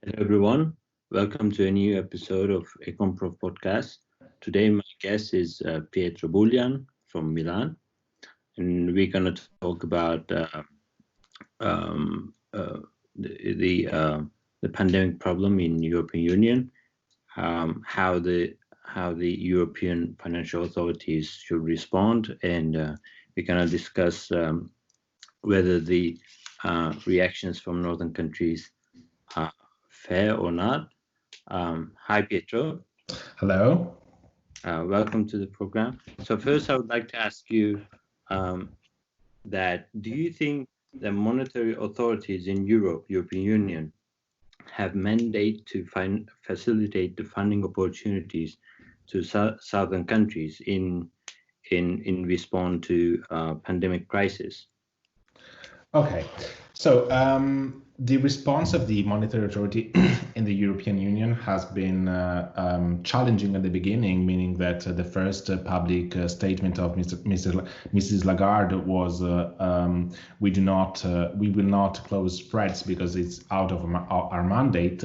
Hello, everyone. Welcome to a new episode of Econ Prof.Podcast. Today, my guest is Pietro Bullian from Milan, and we're going to talk about the pandemic problem in European Union, how the European financial authorities should respond, and we're going to discuss whether the reactions from northern countries are fair or not. Hi, Pietro. Hello. Welcome to the program. So first, I would like to ask you that do you think the monetary authorities in European Union, have mandate to facilitate the funding opportunities to southern countries in response to pandemic crisis? Okay, so the response of the monetary authority in the European Union has been challenging at the beginning, meaning that the first public statement of Mrs. Lagarde was, we will not close spreads because it's out of our mandate,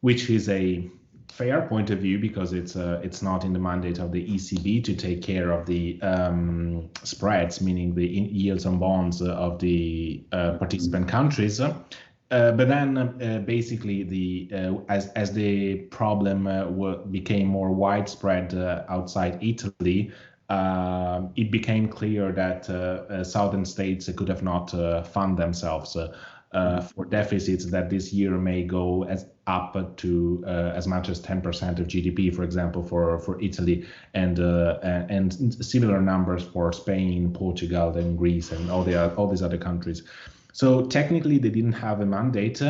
which is a fair point of view because it's not in the mandate of the ECB to take care of the spreads, meaning the yields on bonds of the participant countries. But then basically as the problem became more widespread outside Italy, it became clear that southern states could have not fund themselves for deficits that this year may go up to as much as 10% of GDP, for example, for Italy, and similar numbers for Spain, Portugal, and Greece, and all these other countries. So technically, they didn't have a mandate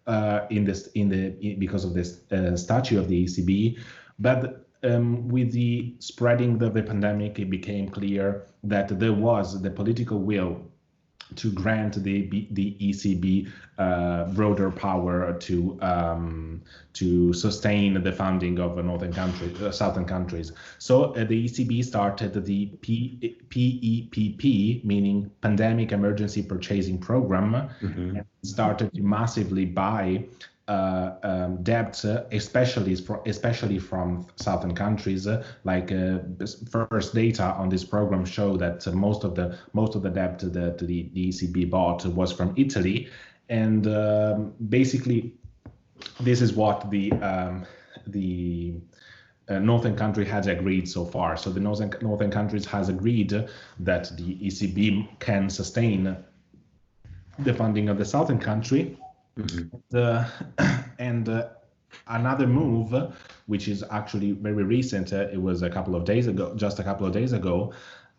because of this statute of the ECB, but with the spreading of the pandemic, it became clear that there was the political will to grant the ECB broader power to sustain the funding of southern countries. So the ECB started the PEPP, meaning Pandemic Emergency Purchasing Program, and started to massively buy debts, especially from southern countries. First data on this program show that most of the debt that the ECB bought was from Italy, and basically this is what the northern country has agreed so far. So the northern countries has agreed that the ECB can sustain the funding of the southern country. And another move, which is actually very recent, it was just a couple of days ago,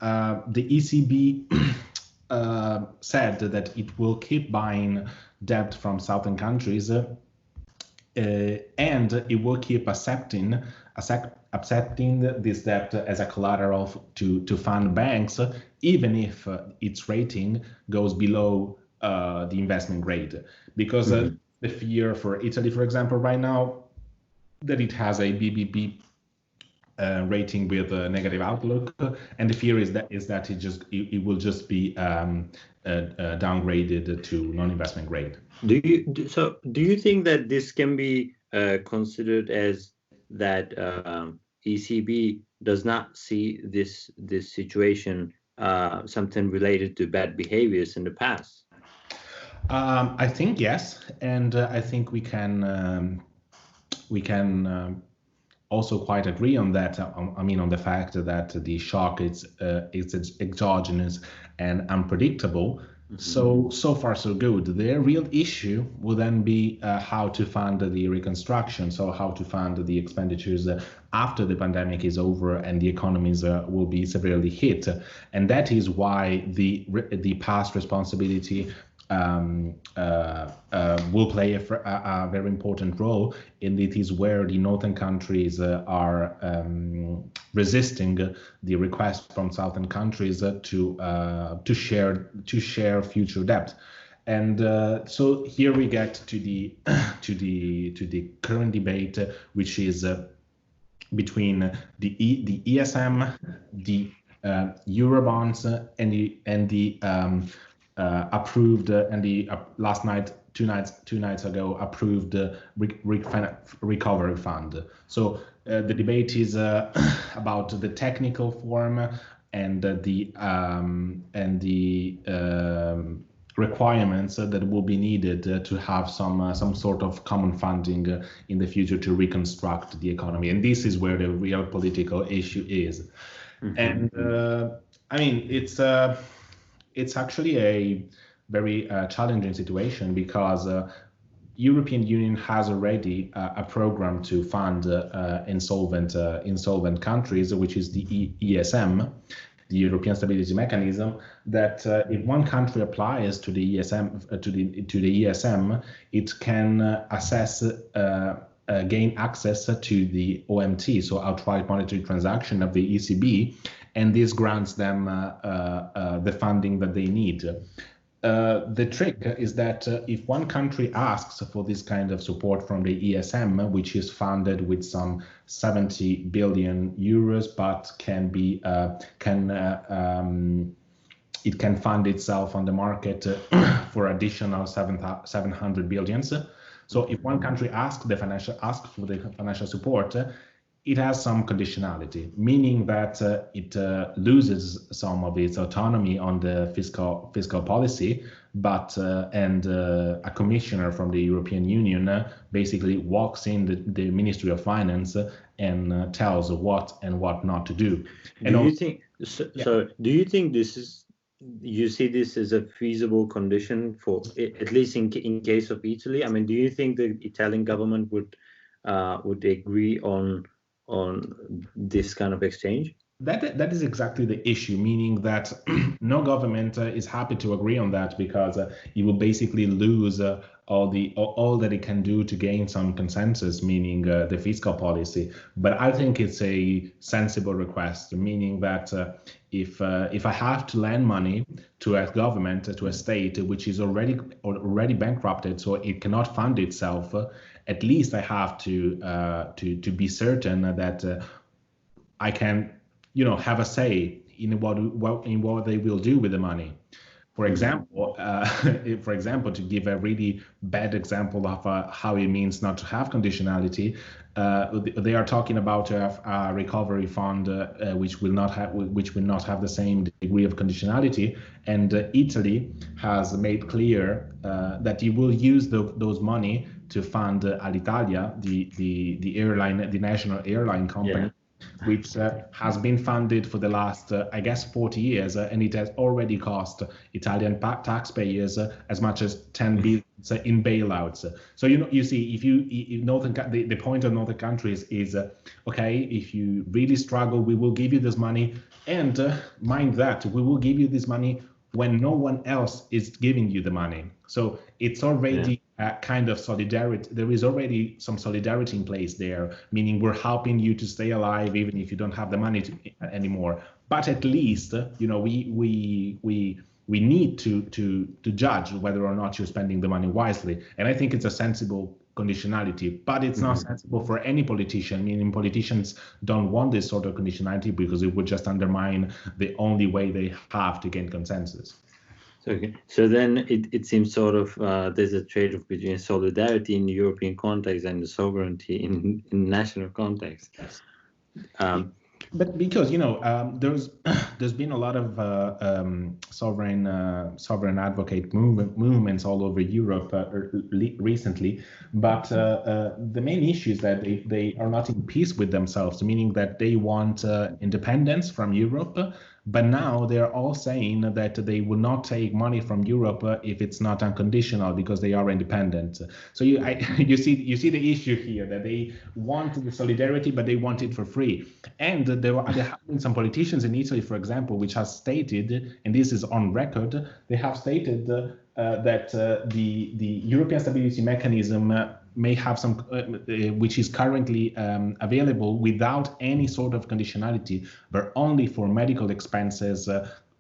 the ECB said that it will keep buying debt from southern countries, and it will keep accepting this debt as a collateral to fund banks, even if its rating goes below the investment grade, because the fear for Italy, for example, right now, that it has a BBB rating with a negative outlook, and the fear is that it will just be downgraded to non-investment grade. Do you think that this can be considered as that ECB does not see this situation something related to bad behaviors in the past? I think yes, and I think we can also quite agree on that. On the fact that the shock is exogenous and unpredictable. So far so good. The real issue will then be how to fund the reconstruction. So how to fund the expenditures after the pandemic is over and the economies will be severely hit, and that is why the past responsibility will play a very important role, and it is where the northern countries are resisting the request from southern countries to share future debt. And so here we get to the current debate, which is between the ESM, the Eurobonds, and the approved and the last night, two nights ago, approved the recovery fund. So the debate is about the technical form and the requirements that will be needed to have some sort of common funding in the future to reconstruct the economy. And this is where the real political issue is. Mm-hmm. And I mean, it's actually a very challenging situation because European Union has already a program to fund insolvent countries, which is the ESM, the European Stability Mechanism. That if one country applies to the ESM, to the ESM, it can gain access to the OMT, so outright monetary transaction of the ECB, and this grants them the funding that they need. The trick is that if one country asks for this kind of support from the ESM, which is funded with some 70 billion euros, but it can fund itself on the market for additional 700 billions. So if one country asks for the financial support, it has some conditionality, meaning that it loses some of its autonomy on the fiscal policy, but a commissioner from the European Union basically walks in the Ministry of Finance and tells what and what not to do. Do you think this is? You see this as a feasible condition for, at least in case of Italy? I mean, do you think the Italian government would agree on this kind of exchange? That is exactly the issue, meaning that no government is happy to agree on that because it will basically lose all that it can do to gain some consensus, meaning the fiscal policy. But I think it's a sensible request, meaning that if I have to lend money to a government, to a state which is already bankrupted, so it cannot fund itself, at least I have to be certain that I can, have a say in what they will do with the money. For example, to give a really bad example of how it means not to have conditionality, they are talking about a recovery fund which will not have the same degree of conditionality, and Italy has made clear that it will use those money to fund Alitalia, the airline, the national airline company. Yeah. Which has been funded for the last, 40 years, and it has already cost Italian taxpayers as much as 10 billion in bailouts. So you see, if the point of northern countries is okay, if you really struggle, we will give you this money, and mind that we will give you this money when no one else is giving you the money. So it's already a kind of solidarity. There is already some solidarity in place there, meaning we're helping you to stay alive even if you don't have the money anymore. But at least, we need to judge whether or not you're spending the money wisely. And I think it's a sensible conditionality, but it's not sensible for any politician, meaning politicians don't want this sort of conditionality because it would just undermine the only way they have to gain consensus. So then it seems sort of there's a trade-off between solidarity in the European context and the sovereignty in national context. But because there's been a lot of sovereign advocate movements all over Europe recently, but the main issue is that they are not in peace with themselves, meaning that they want independence from Europe. But now they're all saying that they will not take money from Europe if it's not unconditional because they are independent. So you see the issue here, that they want the solidarity, but they want it for free. And there have been some politicians in Italy, for example, which has stated, and this is on record, they have stated that the European Stability Mechanism may have some, which is currently available without any sort of conditionality, but only for medical expenses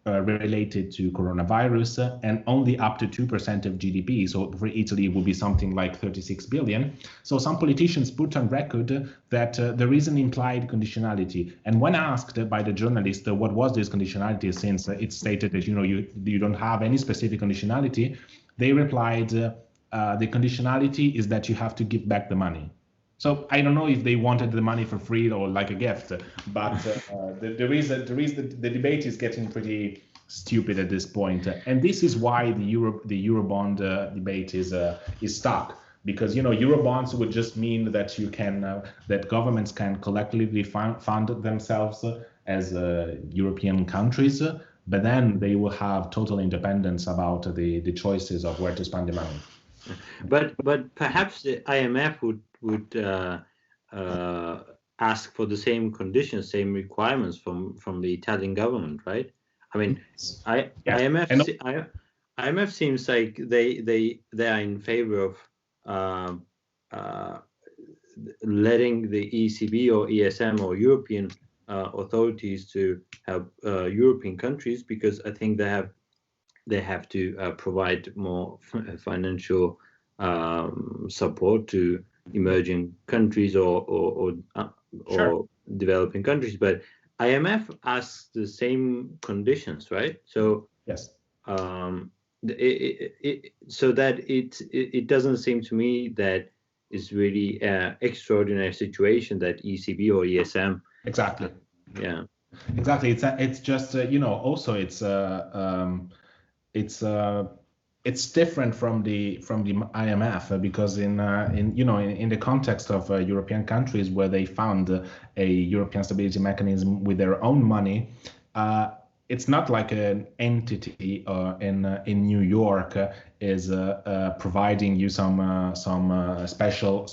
related to coronavirus, and only up to 2% of GDP. So for Italy, it would be something like 36 billion. So some politicians put on record that there is an implied conditionality. And when asked by the journalist what was this conditionality, since it's stated that you don't have any specific conditionality, they replied, the conditionality is that you have to give back the money. So I don't know if they wanted the money for free or like a gift, but the debate is getting pretty stupid at this point, and this is why the Eurobond debate is stuck, because Eurobonds would just mean that that governments can collectively fund themselves as European countries, but then they will have total independence about the choices of where to spend the money. But perhaps the IMF would ask for the same conditions, same requirements from the Italian government, right? I mean, IMF seems like they are in favor of letting the ECB or ESM or European authorities to help European countries, because I think they have to provide more financial support to emerging countries or developing countries. But IMF asks the same conditions, right? So yes, so that it doesn't seem to me that it's really an extraordinary situation that ECB or ESM. Exactly. Yeah. Exactly. It's just also it's different from the IMF, because in the context of European countries where they found a European stability mechanism with their own money, it's not like an entity in New York is providing you some special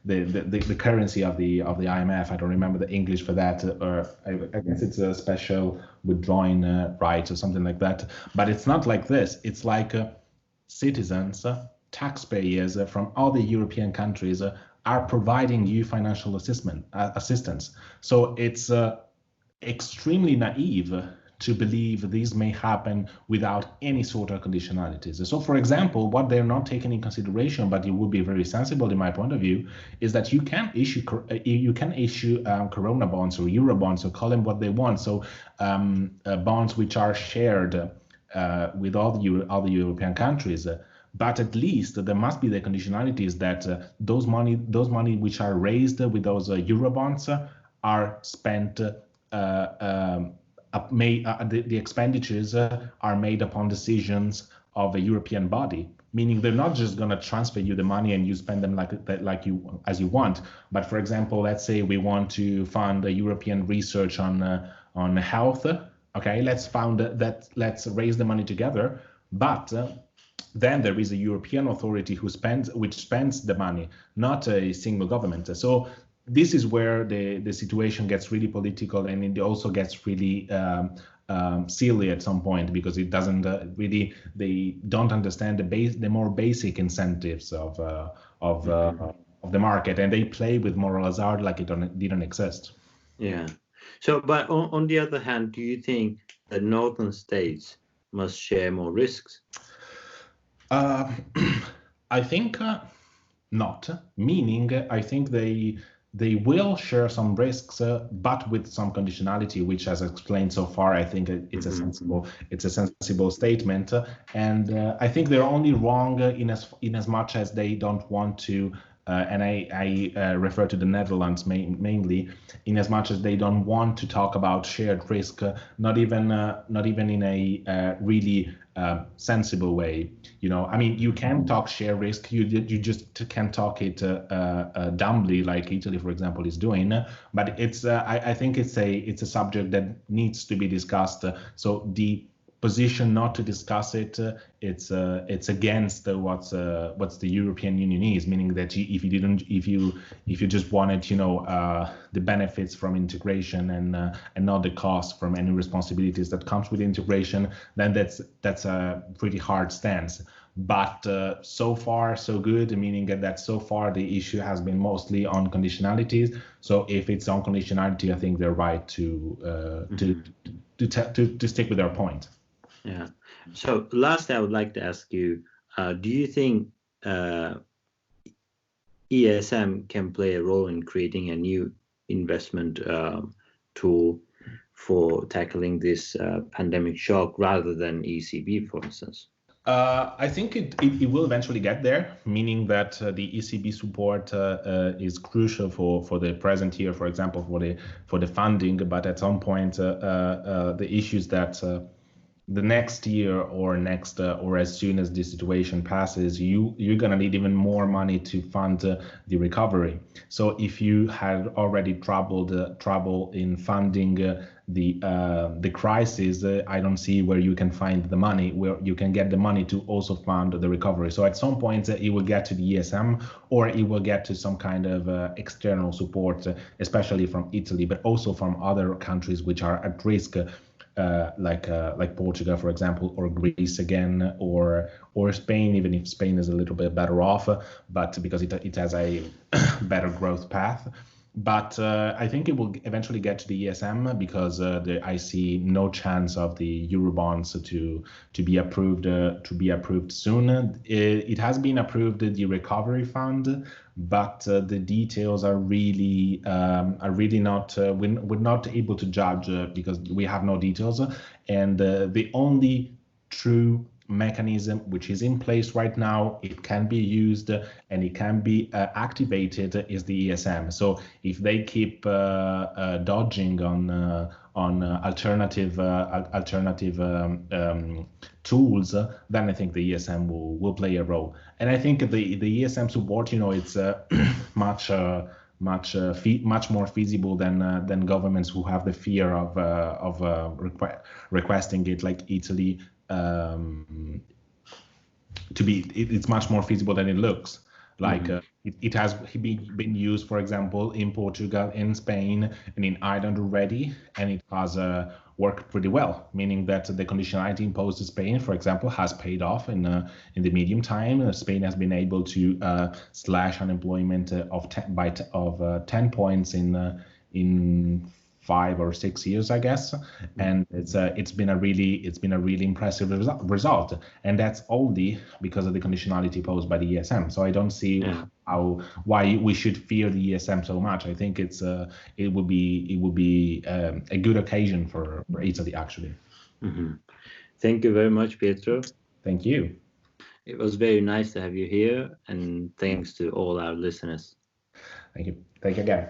the currency of the IMF. I don't remember the English for that, or I guess it's a special withdrawing right or something like that. But it's not like this. It's like citizens, taxpayers from all the European countries are providing you financial assistance. So it's extremely naive to believe these may happen without any sort of conditionalities. So, for example, what they're not taking in consideration, but it would be very sensible in my point of view, is that you can issue Corona bonds or Euro bonds, or call them what they want. So, bonds which are shared with all the European countries. But at least there must be the conditionalities that those money which are raised with those Euro bonds are spent. The expenditures are made upon decisions of a European body, meaning they're not just going to transfer you the money and you spend them as you want. But for example, let's say we want to fund a European research on health. Okay, let's raise the money together, but then there is a European authority which spends the money, not a single government. So this is where the situation gets really political, and it also gets really silly at some point, because it doesn't they don't understand the more basic incentives of the market, and they play with moral hazard like it didn't exist. Yeah. So, but on the other hand, do you think that northern states must share more risks? I think not. Meaning, I think they will share some risks, but with some conditionality, which, as explained so far, I think it's a sensible statement. And I think they're only wrong in as much as they don't want to. And I refer to the Netherlands mainly, in as much as they don't want to talk about shared risk, not even in a really sensible way. I mean, you can talk share risk. You just can't talk it dumbly, like Italy, for example, is doing. But it's I think it's a subject that needs to be discussed. So the position not to discuss it, it's against what's the European Union is, meaning that if you just wanted the benefits from integration and not the cost from any responsibilities that comes with integration, then that's a pretty hard stance. But so far so good, meaning that so far the issue has been mostly on conditionalities. So if it's on conditionality, I think they're right to to stick with their point. Yeah. So last, I would like to ask you: do you think ESM can play a role in creating a new investment tool for tackling this pandemic shock rather than ECB, for instance? I think it will eventually get there, meaning that the ECB support is crucial for the present year, for example, for the funding. But at some point, the issues that the next year or as soon as this situation passes, you're gonna need even more money to fund the recovery. So if you had already trouble in funding the crisis, I don't see where you can find the money, where you can get the money to also fund the recovery. So at some point it will get to the ESM, or it will get to some kind of external support, especially from Italy, but also from other countries which are at risk. Like Portugal, for example, or Greece again, or Spain, even if Spain is a little bit better off, but because it has a better growth path. But I think it will eventually get to the ESM because I see no chance of the Eurobonds to be approved soon. It has been approved, the recovery fund, but the details are really not we're not able to judge because we have no details, and the only true mechanism which is in place right now, it can be used and it can be activated, is the ESM. So if they keep dodging on alternative tools, then I think the ESM will play a role. And I think the ESM support, it's much more feasible than governments who have the fear of requesting it, like Italy. It's much more feasible than it looks. Like it has been used, for example, in Portugal, in Spain, and in Ireland already, and it has worked pretty well. Meaning that the conditionality imposed in Spain, for example, has paid off in the medium time. Spain has been able to slash unemployment of 10 points in 5 or 6 years, I guess, and it's been a really impressive result, and that's only because of the conditionality posed by the ESM. So I don't see why we should fear the ESM so much. I think it would be a good occasion for Italy, actually. Mm-hmm. Thank you very much, Pietro. Thank you. It was very nice to have you here, and thanks to all our listeners. Thank you again.